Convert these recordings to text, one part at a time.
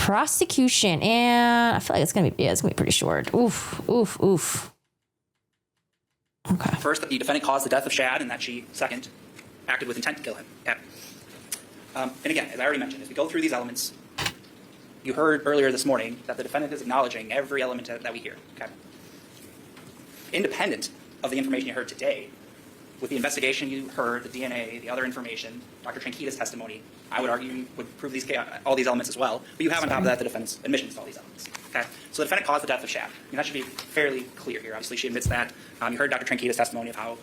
Prosecution, and I feel like it's gonna be pretty short. Oof. Okay. First, that the defendant caused the death of Shad, and that she, second, acted with intent to kill him. Okay. And again, as I already mentioned, as we go through these elements, you heard earlier this morning that the defendant is acknowledging every element that we hear. Okay. Independent of the information you heard today, with the investigation you heard, the DNA, the other information, Dr. Tranquita's testimony, I would argue would prove all these elements as well. But you have on top of that the defendant's admissions to all these elements. Okay? So the defendant caused the death of Shad. I mean, that should be fairly clear here. Obviously, she admits that. You heard Dr. Tranquita's testimony of how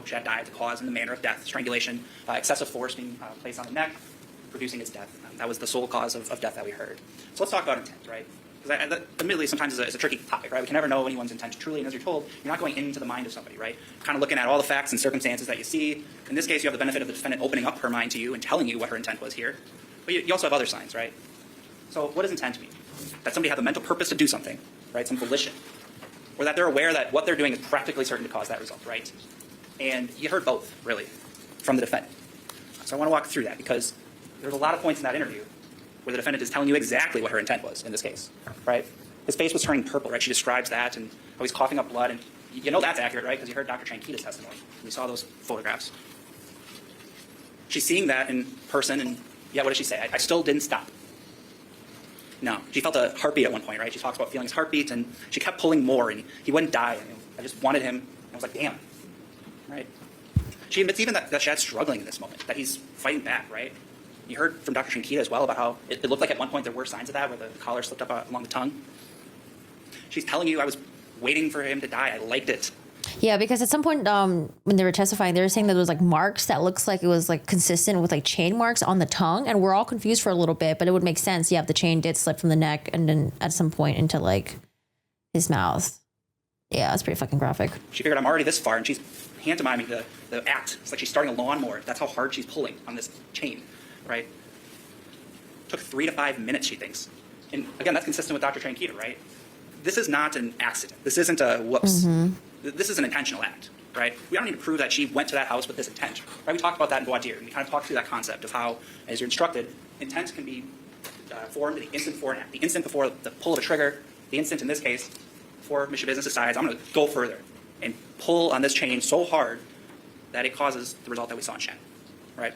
Shad died, the cause and the manner of death, strangulation, excessive force being placed on the neck, producing his death. That was the sole cause of death that we heard. So let's talk about intent, right? Because admittedly, sometimes it's a tricky topic, right? We can never know anyone's intent truly, and as you're told, you're not going into the mind of somebody, right? You're kind of looking at all the facts and circumstances that you see. In this case, you have the benefit of the defendant opening up her mind to you and telling you what her intent was here. But you also have other signs, right? So what does intent mean? That somebody had the mental purpose to do something, right? Some volition. Or that they're aware that what they're doing is practically certain to cause that result, right? And you heard both, really, from the defendant. So I want to walk through that because there's a lot of points in that interview where the defendant is telling you exactly what her intent was in this case, right? His face was turning purple, right? She describes that, and how he's coughing up blood, and you know that's accurate, right? Because you heard Dr. Tranquita's testimony, and you saw those photographs. She's seeing that in person, and yeah, what does she say? I still didn't stop. No, she felt a heartbeat at one point, right? She talks about feeling his heartbeat, and she kept pulling more, and he wouldn't die. I just wanted him, and I was like, damn, right? She admits even that Shad's struggling in this moment, that he's fighting back, right? You heard from Dr. Tranquita as well about how it looked like at one point there were signs of that, where the collar slipped up along the tongue. She's telling you, I was waiting for him to die. I liked it. Yeah, because at some point when they were testifying, they were saying that there was like marks that looks like it was like consistent with like chain marks on the tongue, and we're all confused for a little bit, but it would make sense. Yeah, the chain did slip from the neck and then at some point into like his mouth. Yeah, it's pretty fucking graphic. She figured I'm already this far, and she's pantomiming the act. It's like she's starting a lawnmower. That's how hard she's pulling on this chain. Right? Took 3 to 5 minutes, she thinks. And again, that's consistent with Dr. Tranquita, right? This is not an accident. This isn't a whoops. Mm-hmm. This is an intentional act, right? We don't need to prove that she went to that house with this intent. Right? We talked about that in voir dire, and we kind of talked through that concept of how, as you're instructed, intent can be formed the instant before an act. The instant before the pull of a trigger, the instant in this case, before Schabusiness decides, I'm going to go further and pull on this chain so hard that it causes the result that we saw in Shan, right?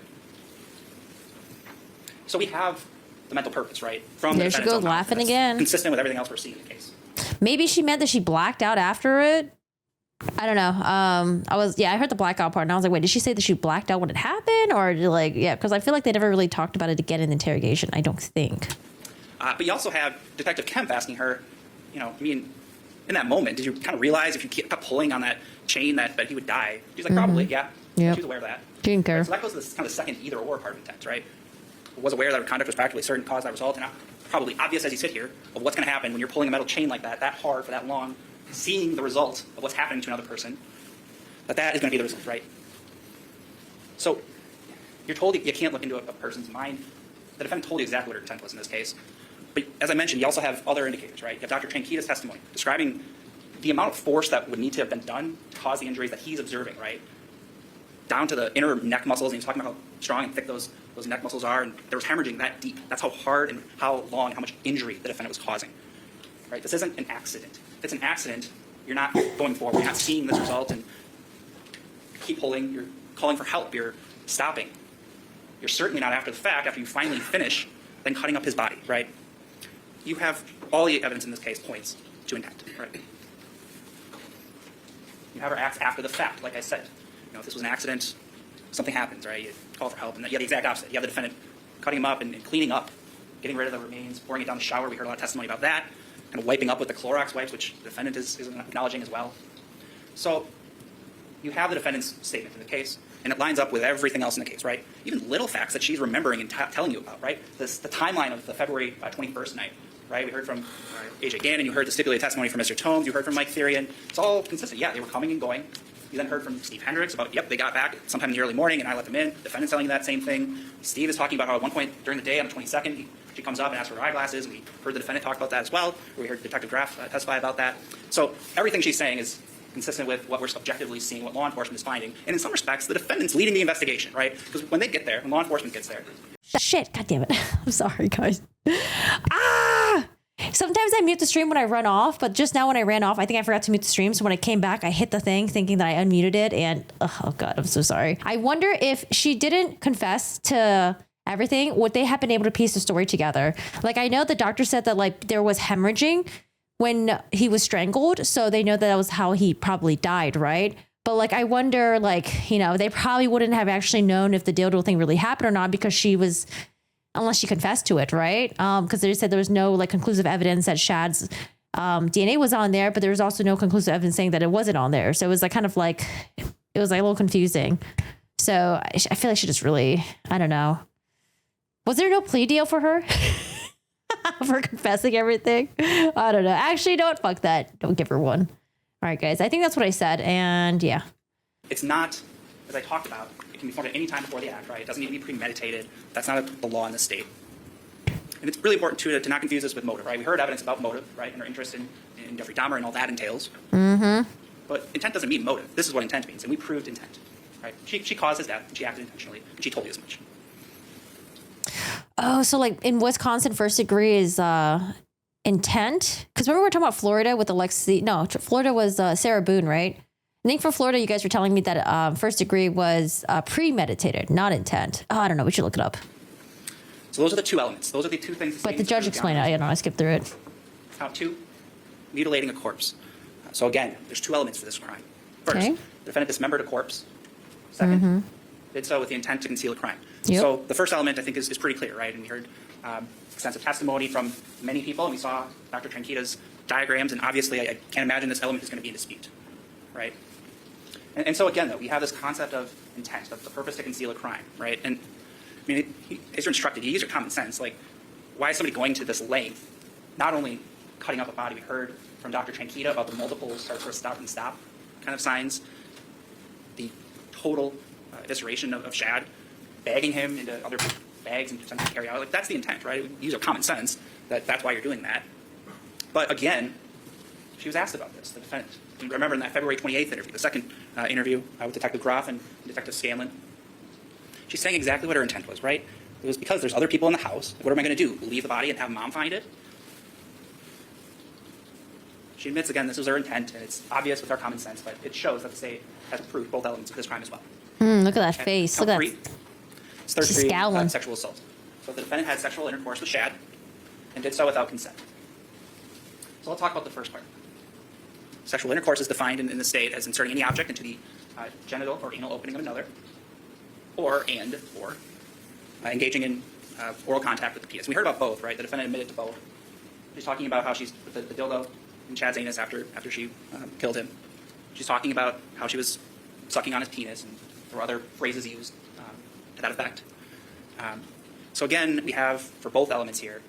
So we have the mental purpose, right? From there she goes laughing again. Consistent with everything else we're seeing in the case. Maybe she meant that she blacked out after it. I don't know. I heard the blackout part, and I was like, wait, did she say that she blacked out when it happened, or like, yeah? Because I feel like they never really talked about it again in the interrogation. I don't think. But you also have Detective Kemp asking her, I mean, in that moment, did you kind of realize if you kept pulling on that chain that he would die? She's like, probably, yeah. She was aware of that. She didn't care. Right, so that goes to this kind of second either or part of intent, right? Was aware that her conduct was practically certain to cause that result, and probably obvious as you sit here of what's going to happen when you're pulling a metal chain like that hard for that long, seeing the result of what's happening to another person, that is going to be the result, right? So you're told you can't look into a person's mind. The defendant told you exactly what her intent was in this case. But as I mentioned, you also have other indicators, right? You have Dr. Tranquita's testimony describing the amount of force that would need to have been done to cause the injuries that he's observing, right? Down to the inner neck muscles, and he's talking about how strong and thick those neck muscles are, and there was hemorrhaging that deep. That's how hard and how long and how much injury the defendant was causing. Right? This isn't an accident. If it's an accident, you're not going forward. You're not seeing this result and keep pulling. You're calling for help. You're stopping. You're certainly not after the fact, after you finally finish, then cutting up his body, right? You have all the evidence in this case points to intent, right? You have her acts after the fact, like I said. If this was an accident, something happens, right? You call for help, and you have the exact opposite. You have the defendant cutting him up and cleaning up, getting rid of the remains, pouring it down the shower. We heard a lot of testimony about that, kind of wiping up with the Clorox wipes, which the defendant is acknowledging as well. So you have the defendant's statement in the case, and it lines up with everything else in the case, right? Even little facts that she's remembering and telling you about, right? The timeline of the February 21st night, right? We heard from A.J. Gannon, you heard the stipulated testimony from Mr. Tomes, you heard from Mike Therian. It's all consistent. Yeah, they were coming and going. You then heard from Steve Hendricks about, they got back sometime in the early morning, and I let them in. The defendant's telling you that same thing. Steve is talking about how at one point during the day on the 22nd, she comes up and asks for her eyeglasses, and we heard the defendant talk about that as well. We heard Detective Graff testify about that. So everything she's saying is consistent with what we're objectively seeing, what law enforcement is finding. And in some respects, the defendant's leading the investigation, right? Because when they get there, when law enforcement gets there. Shit, God damn it. I'm sorry, guys. Ah! I mute the stream when I run off, but just now when I ran off, I think I forgot to mute the stream. So when I came back, I hit the thing thinking that I unmuted it, and oh God, I'm so sorry. I wonder if she didn't confess to everything, would they have been able to piece the story together? Like, I know the doctor said that like there was hemorrhaging when he was strangled, so they know that was how he probably died, right? But like, I wonder, like, you know, they probably wouldn't have actually known if the dildo thing really happened or not, because she was, unless she confessed to it, right? Because they said there was no like conclusive evidence that Shad's DNA was on there, but there was also no conclusive evidence saying that it wasn't on there. So it was like kind of like, it was like a little confusing. So I feel like she just really, I don't know. Was there no plea deal for her? For confessing everything? I don't know. Actually, don't fuck that. Don't give her one. All right, guys. I think that's what I said. And yeah. It's not, as I talked about, it can be formed at any time before the act, right? It doesn't need to be premeditated. That's not the law in the state. And it's really important, too, to not confuse this with motive, right? We heard evidence about motive, right? And our interest in Jeffrey Dahmer and all that entails. Mm-hmm. But intent doesn't mean motive. This is what intent means. And we proved intent, right? She caused his death, and she acted intentionally, and she told you as much. Oh, so like in Wisconsin, first degree is intent? Because remember we were talking about Florida with Alexi. No, Florida was Sarah Boone, right? I think for Florida, you guys were telling me that first degree was premeditated, not intent. Oh, I don't know. We should look it up. So those are the two elements. Those are the two things. But the judge explained it. I don't know. I skipped through it. Count two, mutilating a corpse. So again, there's two elements for this crime. First, Okay. the defendant dismembered a corpse. Second, did so with the intent to conceal a crime. Yep. So the first element, I think, is pretty clear, right? And we heard extensive testimony from many people, and we saw Dr. Tranquita's diagrams, and obviously I can't imagine this element is going to be in dispute, right? And so again, though, we have this concept of intent, of the purpose to conceal a crime, right? And I mean, as you're instructed, you use your common sense. Like, why is somebody going to this length? Not only cutting up a body, we heard from Dr. Tranquita about the multiple start and stop kind of signs, the total evisceration of Shad, bagging him into other bags and attempting to carry out. Like, that's the intent, right? Use your common sense that's why you're doing that. But again, she was asked about this, the defendant. And remember in that February 28th interview, the second interview with Detective Groff and Detective Scanlon, she's saying exactly what her intent was, right? It was because there's other people in the house. What am I going to do? Leave the body and have mom find it? She admits, again, this was her intent, and it's obvious with our common sense, but it shows that the state has proved both elements of this crime as well. Look at that face. Look at that. It's third She's degree scowling. sexual assault. So the defendant had sexual intercourse with Shad and did so without consent. So I'll talk about the first part. Sexual intercourse is defined in the state as inserting any object into the genital or anal opening of another, or engaging in oral contact with the penis. We heard about both, right? The defendant admitted to both. She's talking about how she's put the dildo in Chad's anus after she killed him. She's talking about how she was sucking on his penis, and there were other phrases used to that effect. So again, we have, for both elements here,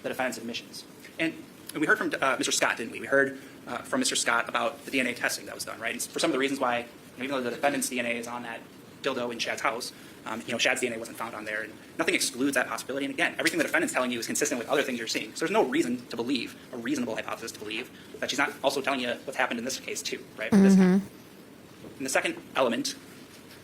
the defendant's admissions. And we heard from Mr. Scott, didn't we? We heard from Mr. Scott about the DNA testing that was done, right? And for some of the reasons why, even though the defendant's DNA is on that dildo in Shad's house, Shad's DNA wasn't found on there, and nothing excludes that possibility. And again, everything the defendant's telling you is consistent with other things you're seeing. So there's no reason to believe, a reasonable hypothesis to believe, that she's not also telling you what's happened in this case too, right? This time. And the second element,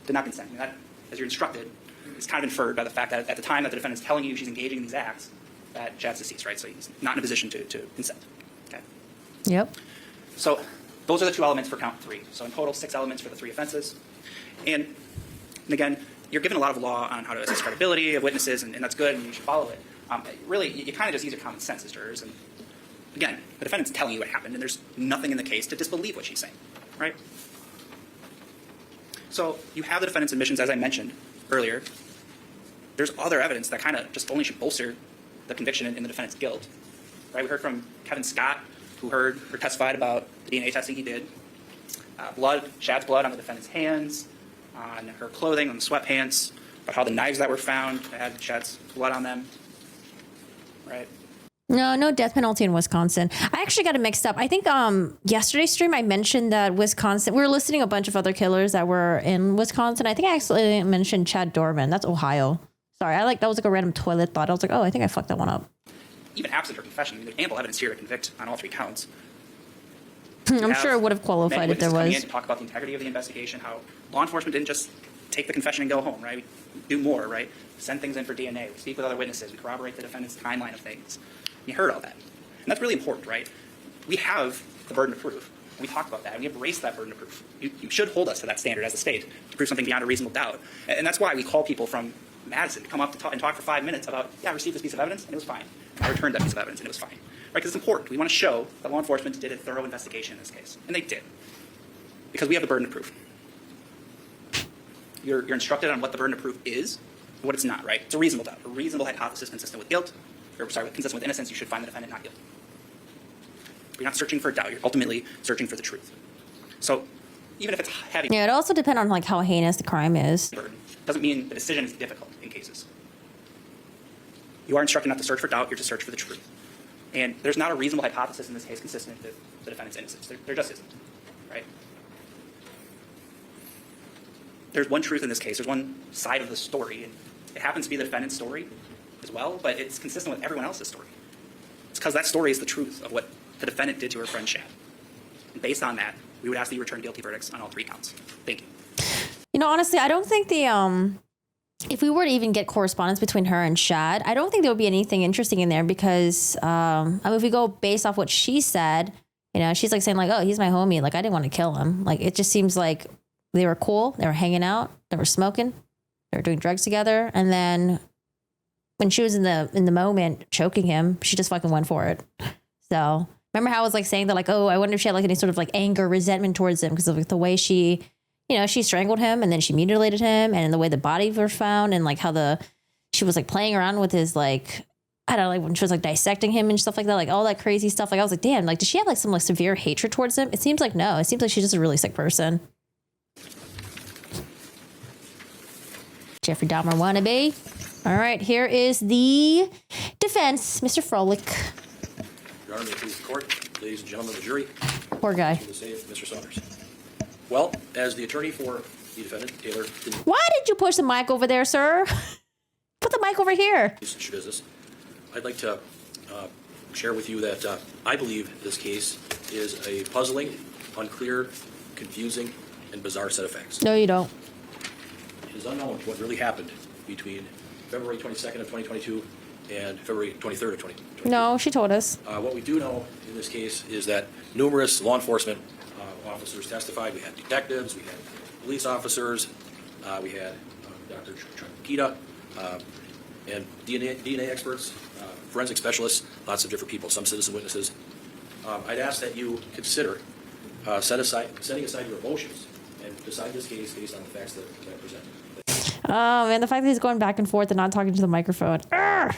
did not consent. I mean, that, as you're instructed, is kind of inferred by the fact that at the time that the defendant's telling you she's engaging in these acts, that Shad's deceased, right? So he's not in a position to consent. Okay. Yep. So those are the two elements for count three. So in total, 6 elements for the 3 offenses. And again, you're given a lot of law on how to assess credibility of witnesses, and that's good, and you should follow it. Really, you kind of just use your common sense as jurors. And again, the defendant's telling you what happened, and there's nothing in the case to disbelieve what she's saying, right? So you have the defendant's admissions, as I mentioned earlier. There's other evidence that kind of just only should bolster the conviction in the defendant's guilt, right? We heard from Kevin Scott, who heard or testified about the DNA testing he did. Shad's blood on the defendant's hands, on her clothing, on the sweatpants, about how the knives that were found had Shad's blood on them, right? No death penalty in Wisconsin. I actually got it mixed up. I think yesterday's stream I mentioned that Wisconsin, we were listing a bunch of other killers that were in Wisconsin. I think I actually mentioned Chad Dorman. That's Ohio. Sorry, that was like a random toilet thought. I was like, oh, I think I fucked that one up. Even absent her confession, I mean, there's ample evidence here to convict on all 3 counts. I'm sure it would have qualified if there coming was. in to talk about the integrity of the investigation, how law enforcement didn't just take the confession and go home, right? We do more, right? Send things in for DNA. We speak with other witnesses. We corroborate the defendant's timeline of things. You heard all that. And that's really important, right? We have the burden of proof. We talked about that, and we embrace that burden of proof. You should hold us to that standard as a state to prove something beyond a reasonable doubt. And that's why we call people from Madison to come up to talk for 5 minutes about, yeah, I received this piece of evidence, and it was fine. I returned that piece of evidence, and it was fine. Right? Because it's important. We want to show that law enforcement did a thorough investigation in this case. And they did. Because we have the burden of proof. You're instructed on what the burden of proof is and what it's not, right? It's a reasonable doubt. A reasonable hypothesis consistent with guilt, or sorry, consistent with innocence, you should find the defendant not guilty. You're not searching for a doubt. You're ultimately searching for the truth. So even if it's heavy, Yeah, it also depends on like how heinous the crime is. burden doesn't mean the decision is difficult in cases. You are instructed not to search for doubt. You're to search for the truth. And there's not a reasonable hypothesis in this case consistent with the defendant's innocence. There just isn't, right? There's one truth in this case. There's one side of the story, and it happens to be the defendant's story as well, but it's consistent with everyone else's story. It's because that story is the truth of what the defendant did to her friend Shad. And based on that, we would ask that you return guilty verdicts on all 3 counts. Thank you. You know, honestly, I don't think if we were to even get correspondence between her and Shad, I don't think there would be anything interesting in there because, I mean, if we go based off what she said, you know, she's like saying like, oh, he's my homie. Like, I didn't want to kill him. Like, it just seems like they were cool. They were hanging out. They were smoking. They were doing drugs together. And then when she was in the moment choking him, she just fucking went for it. So remember how I was like saying that like, oh, I wonder if she had like any sort of like anger, resentment towards him because of like the way she, you know, she strangled him and then she mutilated him and the way the body was found and like how she was like playing around with his like, I don't know, like when she was like dissecting him and stuff like that, like all that crazy stuff. Like I was like, damn, like does she have like some like severe hatred towards him? It seems like no. It seems like she's just a really sick person. Jeffrey Dahmer wannabe. All right, here is the defense, Mr. Froelich. Your Honor, may it please the court, ladies and gentlemen of the jury. Poor guy. To the state, Mr. Saunders. Well, as the attorney for the defendant, Taylor, Why did you push the mic over there, sir? Put the mic over here. Schabusiness, I'd like to share with you that I believe this case is a puzzling, unclear, confusing, and bizarre set of facts. No, you don't. It is unknown what really happened between February 22nd of 2022 and February 23rd of 2022. No, she told us. What we do know in this case is that numerous law enforcement officers testified. We had detectives, we had police officers, we had Dr. Trankita, and DNA experts, forensic specialists, lots of different people, some citizen witnesses. I'd ask that you consider setting aside your emotions and decide this case based on the facts that I present. Oh, man, the fact that he's going back and forth and not talking to the microphone. Urgh!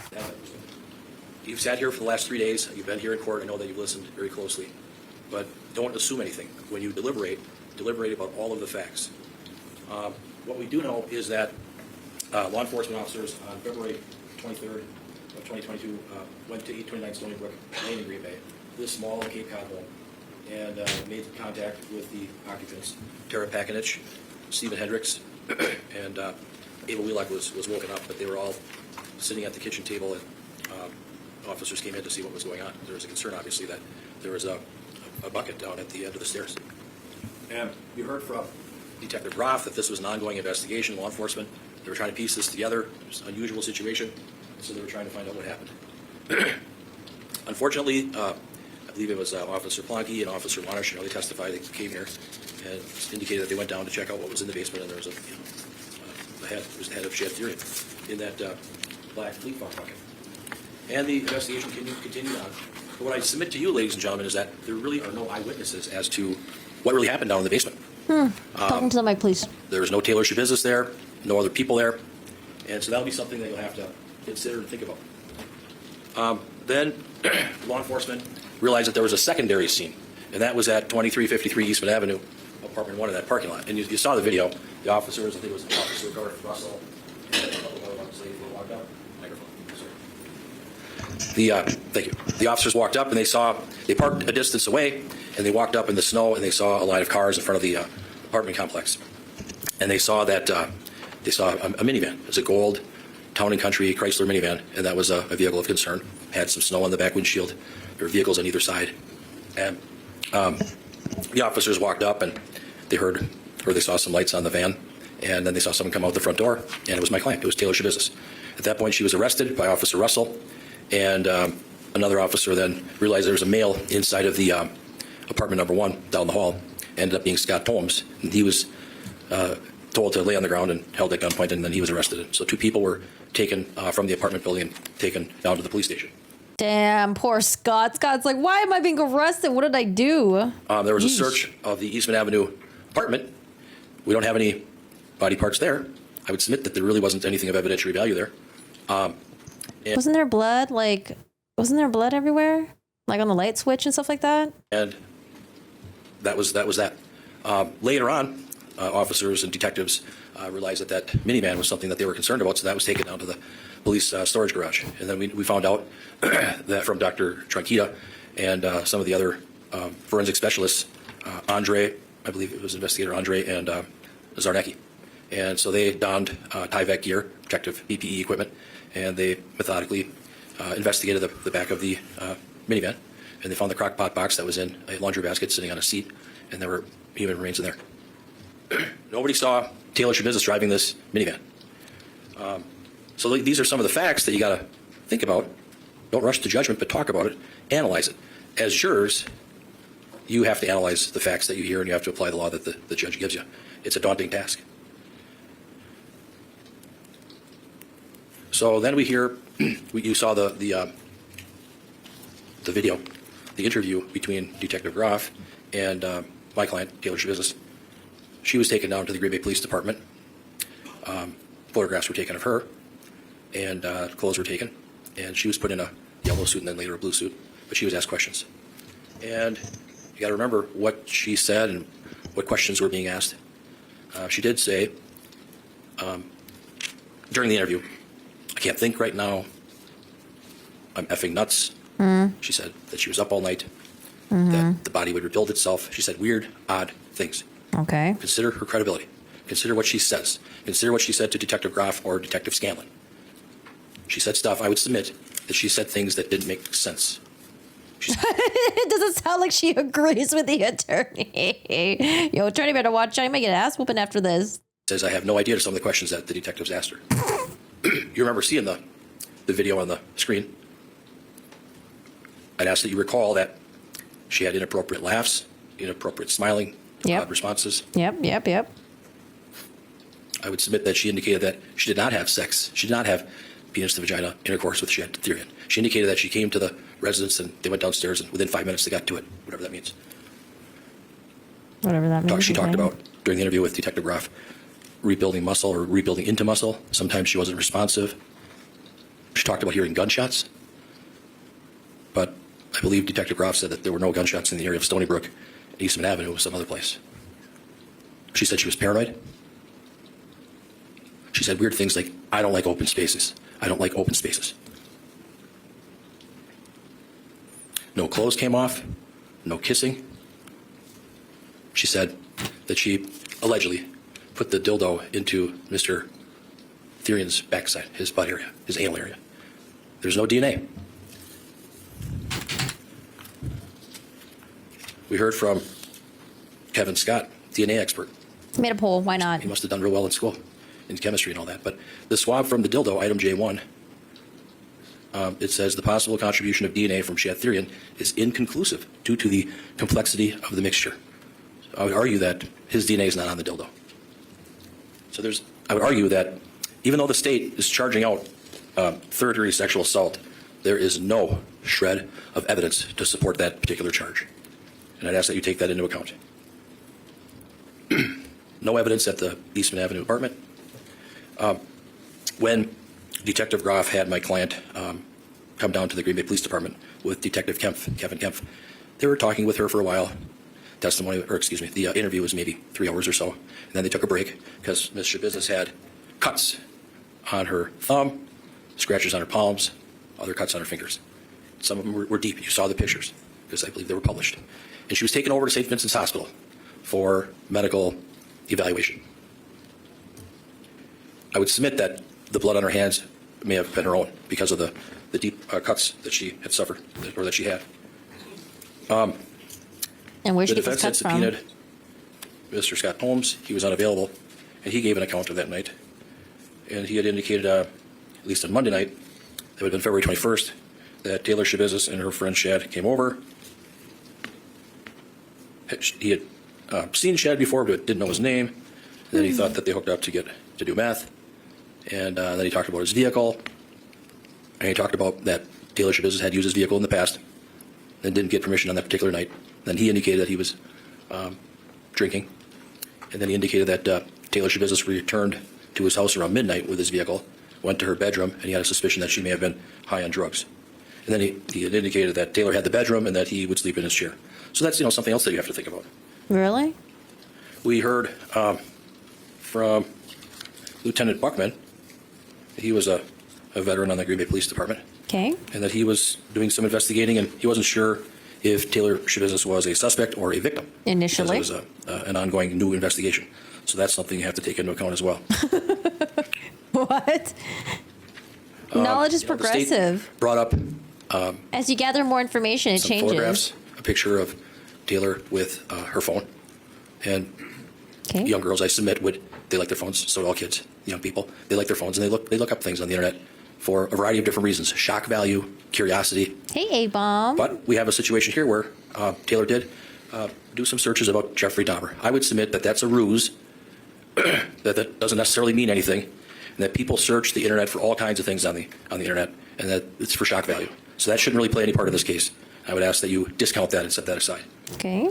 You've sat here for the last 3 days. You've been here in court. I know that you've listened very closely. But don't assume anything. When you deliberate about all of the facts. What we do know is that law enforcement officers on February 23rd of 2022 went to 829 Stony Brook Lane in Green Bay, this small Cape Cod home, and made contact with the occupants, Tara Pakinich, Stephen Hendricks, and Ava Wheelock was woken up, but they were all sitting at the kitchen table, and officers came in to see what was going on. There was a concern, obviously, that there was a bucket down at the end of the stairs. And you heard from Detective Roth that this was an ongoing investigation, law enforcement. They were trying to piece this together. It was an unusual situation, so they were trying to find out what happened. Unfortunately, I believe it was Officer Plonky and Officer Monash, they testified. They came here and indicated that they went down to check out what was in the basement, and there was the head of Shad Therian in that black Fleet Farm bucket. And the investigation continued on. But what I submit to you, ladies and gentlemen, is that there really are no eyewitnesses as to what really happened down in the basement. Talking to the mic, please. There was no Taylor Schabusiness there, no other people there, and so that'll be something that you'll have to consider and think about. Then law enforcement realized that there was a secondary scene, and that was at 2353 Eastman Avenue, apartment 1 in that parking lot. And you saw the video. The officers, I think it was Officer Garth Russell, and a couple of other ones, they walked up. Thank you. The officers walked up and they parked a distance away, and they walked up in the snow and they saw a line of cars in front of the apartment complex. And they saw that a minivan. It's a gold Town and Country Chrysler minivan, and that was a vehicle of concern. Had some snow on the back windshield. There were vehicles on either side. And the officers walked up and they heard, or they saw some lights on the van, and then they saw someone come out the front door, and it was my client. It was Taylor Schabusiness. At that point, she was arrested by Officer Russell, and another officer then realized there was a male inside of the apartment number 1 down the hall. Ended up being Scott Holmes. And he was told to lay on the ground and held at gunpoint, and then he was arrested. So 2 people were taken from the apartment building and taken down to the police station. Damn, poor Scott. Scott's like, why am I being arrested? What did I do? There was a search of the Eastman Avenue apartment. We don't have any body parts there. I would submit that there really wasn't anything of evidentiary value there. Wasn't there blood? Wasn't there blood everywhere? Like on the light switch and stuff like that? And that was that. Later on, officers and detectives realized that minivan was something that they were concerned about, so that was taken down to the police storage garage. And then we found out that from Dr. Tranquita and some of the other forensic specialists, Andre, I believe it was investigator Andre, and Zarnecki. And so they donned Tyvek gear, protective PPE equipment, and they methodically investigated the back of the minivan, and they found the crock pot box that was in a laundry basket sitting on a seat, and there were human remains in there. Nobody saw Taylor Schabusiness driving this minivan. So these are some of the facts that you got to think about. Don't rush to judgment, but talk about it, analyze it. As jurors, you have to analyze the facts that you hear, and you have to apply the law that the judge gives you. It's a daunting task. So then we hear, you saw the video, the interview between Detective Groff and my client, Taylor Schabusiness. She was taken down to the Green Bay Police Department. Photographs were taken of her, and clothes were taken, and she was put in a yellow suit and then later a blue suit, but she was asked questions. And you got to remember what she said and what questions were being asked. She did say during the interview, "I can't think right now. I'm effing nuts." She said that she was up all night, that the body would rebuild itself. She said weird, odd things. Okay. Consider her credibility. Consider what she says. Consider what she said to Detective Groff or Detective Scanlon. She said stuff, I would submit, that she said things that didn't make sense. It doesn't sound like she agrees with the attorney. Yo, attorney better watch out. You might get an ass whooping after this. Says, I have no idea to some of the questions that the detectives asked her. You remember seeing the video on the screen. I'd ask that you recall that she had inappropriate laughs, inappropriate smiling, odd responses. Yep. I would submit that she indicated that she did not have sex. She did not have penis to vagina intercourse with Schabusiness. She indicated that she came to the residence and they went downstairs and within 5 minutes they got to it, whatever that means. Whatever that means. She talked about during the interview with Detective Groff rebuilding muscle or rebuilding into muscle. Sometimes she wasn't responsive. She talked about hearing gunshots, but I believe Detective Groff said that there were no gunshots in the area of Stony Brook, Eastman Avenue, or some other place. She said she was paranoid. She said weird things like, I don't like open spaces. I don't like open spaces. No clothes came off, no kissing. She said that she allegedly put the dildo into Mr. Therian's backside, his butt area, his anal area. There's no DNA. We heard from Kevin Scott, DNA expert. Made a poll. Why not? He must have done real well in school, in chemistry and all that. But the swab from the dildo, item J1, it says the possible contribution of DNA from Therian is inconclusive due to the complexity of the mixture. So I would argue that his DNA is not on the dildo. So I would argue that even though the state is charging out third-degree sexual assault, there is no shred of evidence to support that particular charge. And I'd ask that you take that into account. No evidence at the Eastman Avenue apartment. When Detective Groff had my client come down to the Green Bay Police Department with Detective Kevin Kempf, they were talking with her for a while. The interview was maybe 3 hours or so. And then they took a break because Ms. Schabusiness had cuts on her thumb, scratches on her palms, other cuts on her fingers. Some of them were deep. You saw the pictures because I believe they were published. And she was taken over to St. Vincent's Hospital for medical evaluation. I would submit that the blood on her hands may have been her own because of the deep cuts that she had suffered or that she had. And where the she gets defense had cuts from? subpoenaed Mr. Scott Holmes. He was unavailable, and he gave an account of that night. And he had indicated, at least on Monday night, that would have been February 21st, that Taylor Schabusiness and her friend Shad came over. He had seen Shad before, but didn't know his name. And then he thought that they hooked up to do meth. And then he talked about his vehicle. And he talked about that Taylor Schabusiness had used his vehicle in the past and didn't get permission on that particular night. Then he indicated that he was drinking. And then he indicated that Taylor Schabusiness returned to his house around midnight with his vehicle, went to her bedroom, and he had a suspicion that she may have been high on drugs. And then he had indicated that Taylor had the bedroom and that he would sleep in his chair. So that's, something else that you have to think about. Really? We heard from Lieutenant Buckman. He was a veteran on the Green Bay Police Department. Okay. And that he was doing some investigating, and he wasn't sure if Taylor Schabusiness was a suspect or a victim. Initially. Because it was an ongoing new investigation. So that's something you have to take into account as well. What? Knowledge is The progressive. state brought up As you gather more information, it some changes. photographs, a picture of Taylor with her phone. And Okay. young girls, I submit, they like their phones. So do all kids, young people. They like their phones, and they look up things on the internet for a variety of different reasons: shock value, curiosity. Hey, A-bomb. But we have a situation here where Taylor did do some searches about Jeffrey Dahmer. I would submit that that's a ruse, that doesn't necessarily mean anything, and that people search the internet for all kinds of things on the internet, and that it's for shock value. So that shouldn't really play any part in this case. I would ask that you discount that and set that aside. Okay.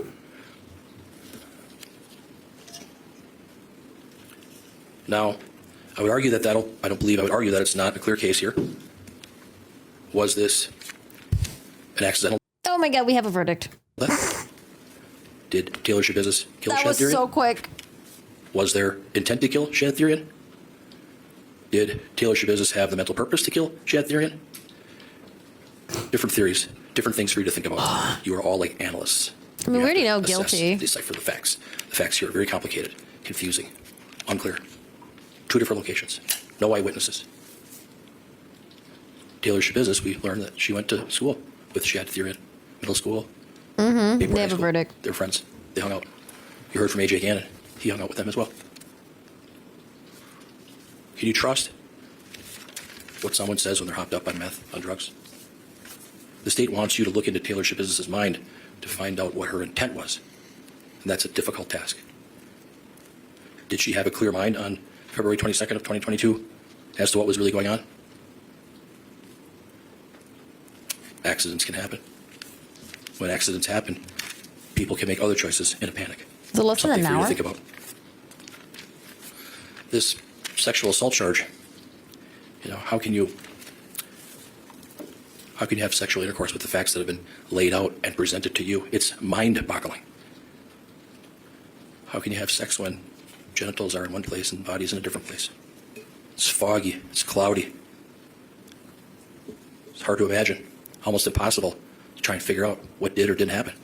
Now, I would argue that I would argue that it's not a clear case here. Was this an accidental Oh my God, we have a verdict. death? Did Taylor Schabusiness kill That Shad was Therian? so quick. Was there intent to kill Shad Therian? Did Taylor Schabusiness have the mental purpose to kill Shad Therian? Different theories, different things for you to think about. You are all like analysts. I mean, You we have already to know assess, guilty. decipher the facts. The facts here are very complicated, confusing, unclear. 2 different locations, no eyewitnesses. Taylor Schabusiness, we learned that she went to school with Shad Therian, middle school. Mm-hmm. They They have a verdict. They're friends. They hung out. You heard from A.J. Gannon. He hung out with them as well. Can you trust what someone says when they're hopped up on meth, on drugs? The state wants you to look into Taylor Schabusiness's mind to find out what her intent was. And that's a difficult task. Did she have a clear mind on February 22nd of 2022 as to what was really going on? Accidents can happen. When accidents happen, people can make other choices in a panic. Is it less than Something an for you hour? to think about. This sexual assault charge, how can you have sexual intercourse with the facts that have been laid out and presented to you? It's mind-boggling. How can you have sex when genitals are in one place and bodies in a different place? It's foggy, it's cloudy. It's hard to imagine, almost impossible to try and figure out what did or didn't happen.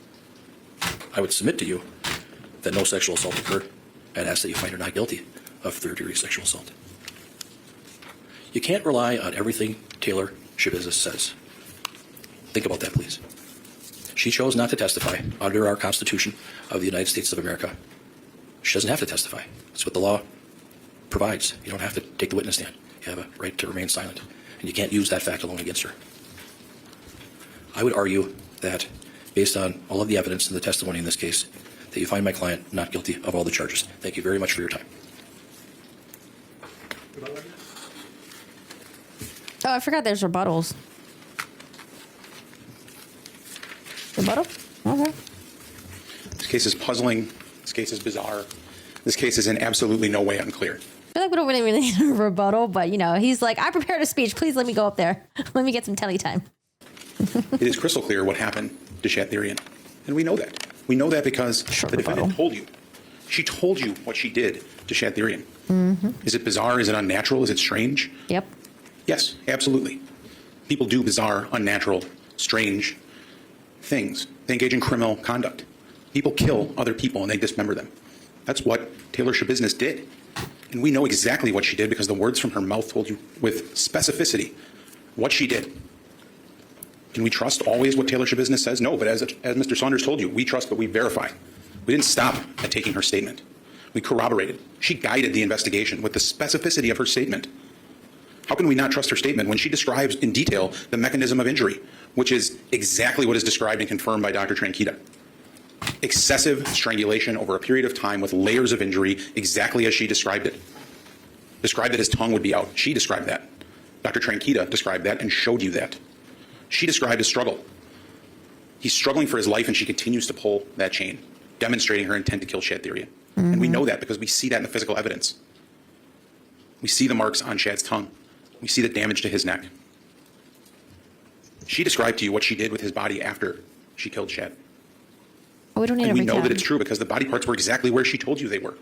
I would submit to you that no sexual assault occurred. I'd ask that you find her not guilty of third-degree sexual assault. You can't rely on everything Taylor Schabusiness says. Think about that, please. She chose not to testify under our Constitution of the United States of America. She doesn't have to testify. That's what the law provides. You don't have to take the witness stand. You have a right to remain silent. And you can't use that fact alone against her. I would argue that, based on all of the evidence and the testimony in this case, that you find my client not guilty of all the charges. Thank you very much for your time. Oh, I forgot there's rebuttals. Rebuttal? Okay. This case is puzzling. This case is bizarre. This case is in absolutely no way unclear. I feel like we don't really need a rebuttal, but he's like, I prepared a speech. Please let me go up there. Let me get some telly time. It is crystal clear what happened to Shad Therian. And we know that. We know that because the defendant told you. She told you what she did to Shad Therian. Mm-hmm. Is it bizarre? Is it unnatural? Is it strange? Yep. Yes, absolutely. People do bizarre, unnatural, strange things. They engage in criminal conduct. People kill other people and they dismember them. That's what Taylor Schabusiness did. And we know exactly what she did because the words from her mouth told you with specificity what she did. Can we trust always what Taylor Schabusiness says? No, but as Mr. Saunders told you, we trust but we verify. We didn't stop at taking her statement. We corroborated. She guided the investigation with the specificity of her statement. How can we not trust her statement when she describes in detail the mechanism of injury, which is exactly what is described and confirmed by Dr. Tranquita. Excessive strangulation over a period of time with layers of injury, exactly as she described it. Described that his tongue would be out. She described that. Dr. Tranquita described that and showed you that. She described his struggle. He's struggling for his life, and she continues to pull that chain, demonstrating her intent to kill Shad Therian. And we know that because we see that in the physical evidence. We see the marks on Shad's tongue. We see the damage to his neck. She described to you what she did with his body after she killed Shad. Oh, we don't need And to we know that recap. it's true because the body parts were exactly where she told you they were.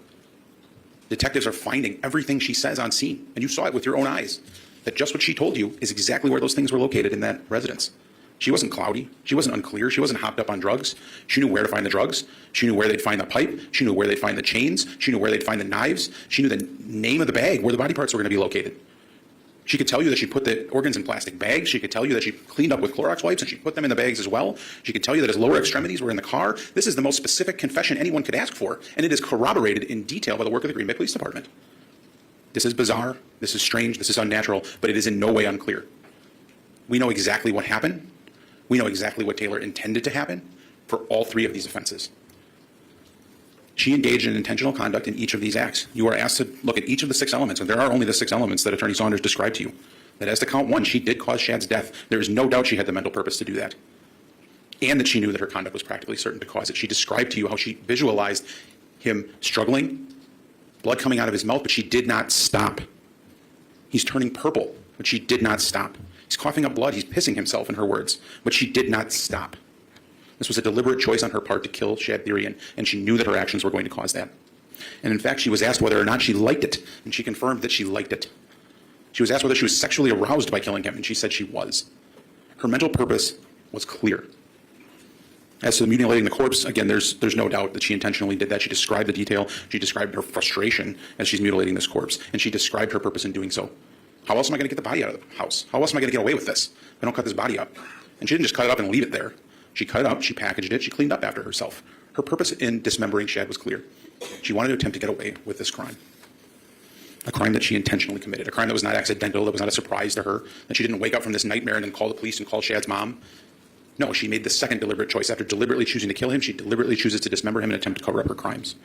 Detectives are finding everything she says on scene, and you saw it with your own eyes, that just what she told you is exactly where those things were located in that residence. She wasn't cloudy. She wasn't unclear. She wasn't hopped up on drugs. She knew where to find the drugs. She knew where they'd find the pipe. She knew where they'd find the chains. She knew where they'd find the knives. She knew the name of the bag where the body parts were going to be located. She could tell you that she put the organs in plastic bags. She could tell you that she cleaned up with Clorox wipes and she put them in the bags as well. She could tell you that his lower extremities were in the car. This is the most specific confession anyone could ask for, and it is corroborated in detail by the work of the Green Bay Police Department. This is bizarre. This is strange. This is unnatural, but it is in no way unclear. We know exactly what happened. We know exactly what Taylor intended to happen for all three of these offenses. She engaged in intentional conduct in each of these acts. You are asked to look at each of the 6 elements, and there are only the 6 elements that Attorney Saunders described to you. That as to count 1, she did cause Shad's death. There is no doubt she had the mental purpose to do that. And that she knew that her conduct was practically certain to cause it. She described to you how she visualized him struggling, blood coming out of his mouth, but she did not stop. He's turning purple, but she did not stop. He's coughing up blood. He's pissing himself, in her words, but she did not stop. This was a deliberate choice on her part to kill Shad Therian, and she knew that her actions were going to cause that. And in fact, she was asked whether or not she liked it, and she confirmed that she liked it. She was asked whether she was sexually aroused by killing him, and she said she was. Her mental purpose was clear. As to mutilating the corpse, again, there's no doubt that she intentionally did that. She described the detail. She described her frustration as she's mutilating this corpse, and she described her purpose in doing so. How else am I going to get the body out of the house? How else am I going to get away with this if I don't cut this body up? And she didn't just cut it up and leave it there. She cut it up, she packaged it, she cleaned up after herself. Her purpose in dismembering Shad was clear. She wanted to attempt to get away with this crime. A crime that she intentionally committed, a crime that was not accidental, that was not a surprise to her, that she didn't wake up from this nightmare and then call the police and call Shad's mom. No, she made the second deliberate choice. After deliberately choosing to kill him, she deliberately chooses to dismember him and attempt to cover up her crimes.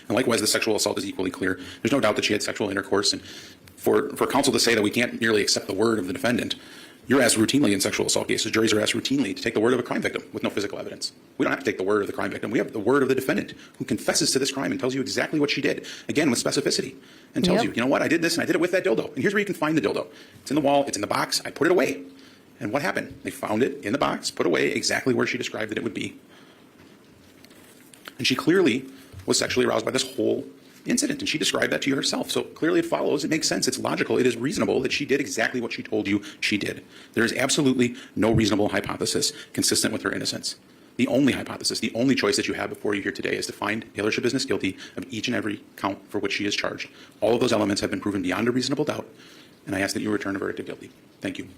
And likewise, the sexual assault is equally clear. There's no doubt that she had sexual intercourse, and for counsel to say that we can't merely accept the word of the defendant, you're asked routinely in sexual assault cases, juries are asked routinely to take the word of a crime victim with no physical evidence. We don't have to take the word of the crime victim. We have the word of the defendant who confesses to this crime and tells you exactly what she did, again, with specificity, and tells you know what, I did this and I did it with that dildo. And here's where you can find the dildo. It's in the wall, it's in the box, I put it away. And what happened? They found it in the box, put away exactly where she described that it would be. And she clearly was sexually aroused by this whole incident, and she described that to you herself. So clearly it follows, it makes sense, it's logical, it is reasonable that she did exactly what she told you she did. There is absolutely no reasonable hypothesis consistent with her innocence. The only hypothesis, the only choice that you have before you here today is to find Taylor Schabusiness guilty of each and every count for which she is charged. All of those elements have been proven beyond a reasonable doubt, and I ask that you return a verdict of guilty. Thank you.